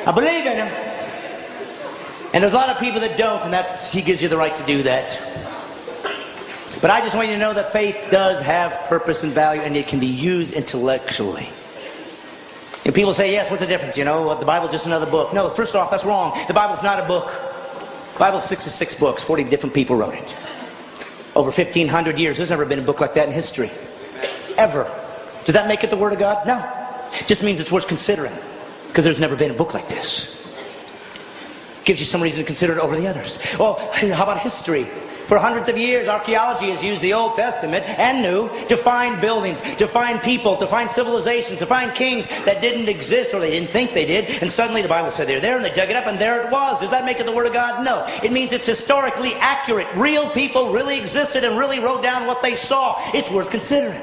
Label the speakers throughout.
Speaker 1: I believe in him. And there's a lot of people that don't, and he gives you the right to do that. But I just want you to know that faith does have purpose and value, and it can be used intellectually. And people say, yes, what's the difference? You know, the Bible's just another book. No, first off, that's wrong. The Bible's not a book. The Bible's 66 books. 40 different people wrote it. Over 1,500 years. There's never been a book like that in history. Ever. Does that make it the Word of God? No. It just means it's worth considering. Because there's never been a book like this. Gives you some reason to consider it over the others. Well, how about history? For hundreds of years, archaeology has used the Old Testament and New to find buildings, to find people, to find civilizations, to find kings that didn't exist or they didn't think they did. And suddenly the Bible said they're there, and they dug it up and there it was. Does that make it the Word of God? No. It means it's historically accurate. Real people really existed and really wrote down what they saw. It's worth considering.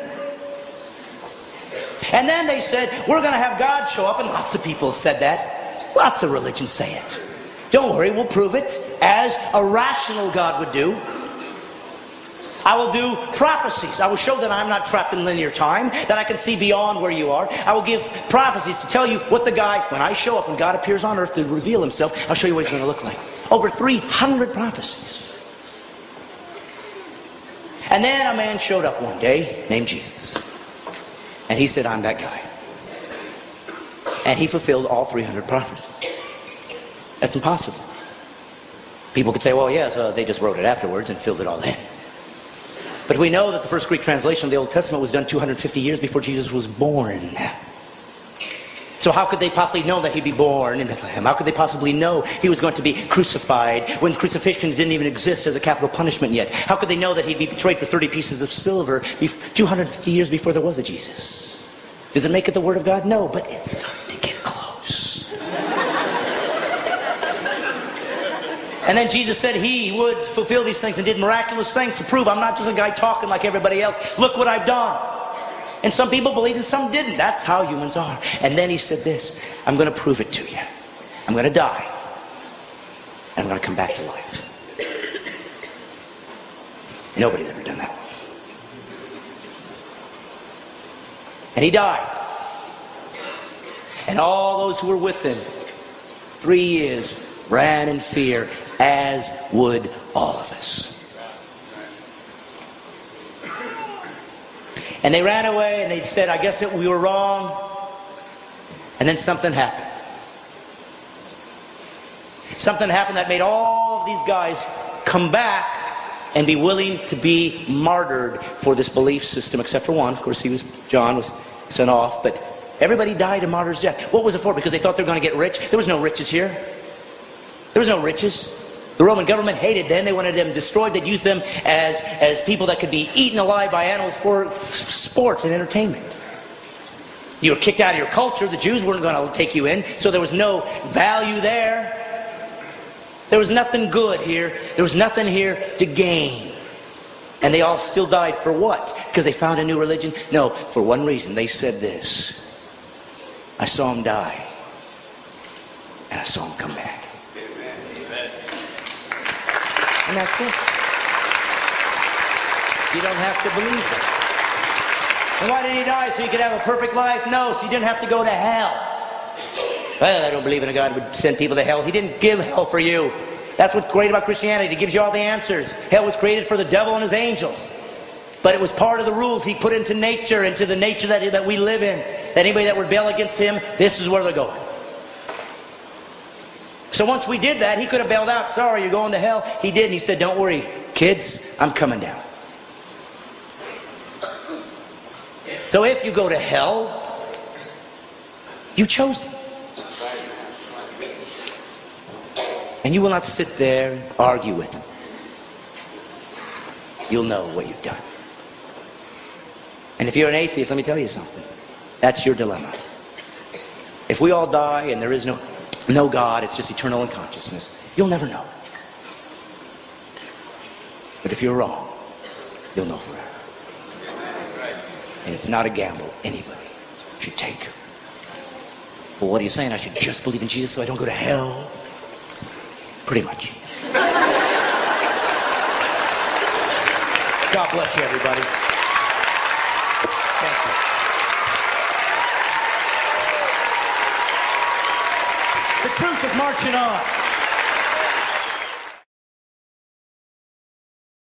Speaker 1: And then they said, we're going to have God show up, and lots of people said that. Lots of religions say it. Don't worry, we'll prove it as a rational God would do. I will do prophecies. I will show that I'm not trapped in linear time, that I can see beyond where you are. I will give prophecies to tell you what the guy, when I show up, when God appears on earth to reveal himself, I'll show you what he's going to look like. Over 300 prophecies. And then a man showed up one day named Jesus. And he said, I'm that guy. And he fulfilled all 300 prophecies. That's impossible. People could say, well, yes, they just wrote it afterwards and filled it all in. But we know that the first Greek translation of the Old Testament was done 250 years before Jesus was born. So how could they possibly know that he'd be born in Bethlehem? How could they possibly know he was going to be crucified when crucifixions didn't even exist as a capital punishment yet? How could they know that he'd be betrayed for 30 pieces of silver 250 years before there was a Jesus? Does it make it the Word of God? No, but it's starting to get close. And then Jesus said he would fulfill these things and did miraculous things to prove I'm not just a guy talking like everybody else. Look what I've done. And some people believed and some didn't. That's how humans are. And then he said this, I'm going to prove it to you. I'm going to die. And I'm going to come back to life. Nobody's ever done that. And he died. And all those who were with him 3 years ran in fear, as would all of us. And they ran away and they said, I guess we were wrong. And then something happened. Something happened that made all of these guys come back and be willing to be martyred for this belief system, except for one. Of course, John was sent off, but everybody died a martyr's death. What was it for? Because they thought they were going to get rich? There was no riches here. There was no riches. The Roman government hated them. They wanted them destroyed. They'd use them as people that could be eaten alive by animals for sport and entertainment. You were kicked out of your culture. The Jews weren't going to take you in, so there was no value there. There was nothing good here. There was nothing here to gain. And they all still died for what? Because they found a new religion? No, for one reason. They said this. I saw him die. And I saw him come back. And that's it. You don't have to believe it. And why did he die? So you could have a perfect life? No, so you didn't have to go to hell. Well, I don't believe in a God who would send people to hell. He didn't give hell for you. That's what's great about Christianity. It gives you all the answers. Hell was created for the devil and his angels. But it was part of the rules he put into nature, into the nature that we live in. That anybody that would rebel against him, this is where they're going. So once we did that, he could have bailed out. Sorry, you're going to hell. He did. And he said, don't worry, kids, I'm coming down. So if you go to hell, you chose it. And you will not sit there and argue with him. You'll know what you've done. And if you're an atheist, let me tell you something. That's your dilemma. If we all die and there is no God, it's just eternal unconsciousness, you'll never know. But if you're wrong, you'll know forever. And it's not a gamble anybody should take. Well, what are you saying? I should just believe in Jesus so I don't go to hell? Pretty much. God bless you, everybody. Thank you. The
Speaker 2: marching on.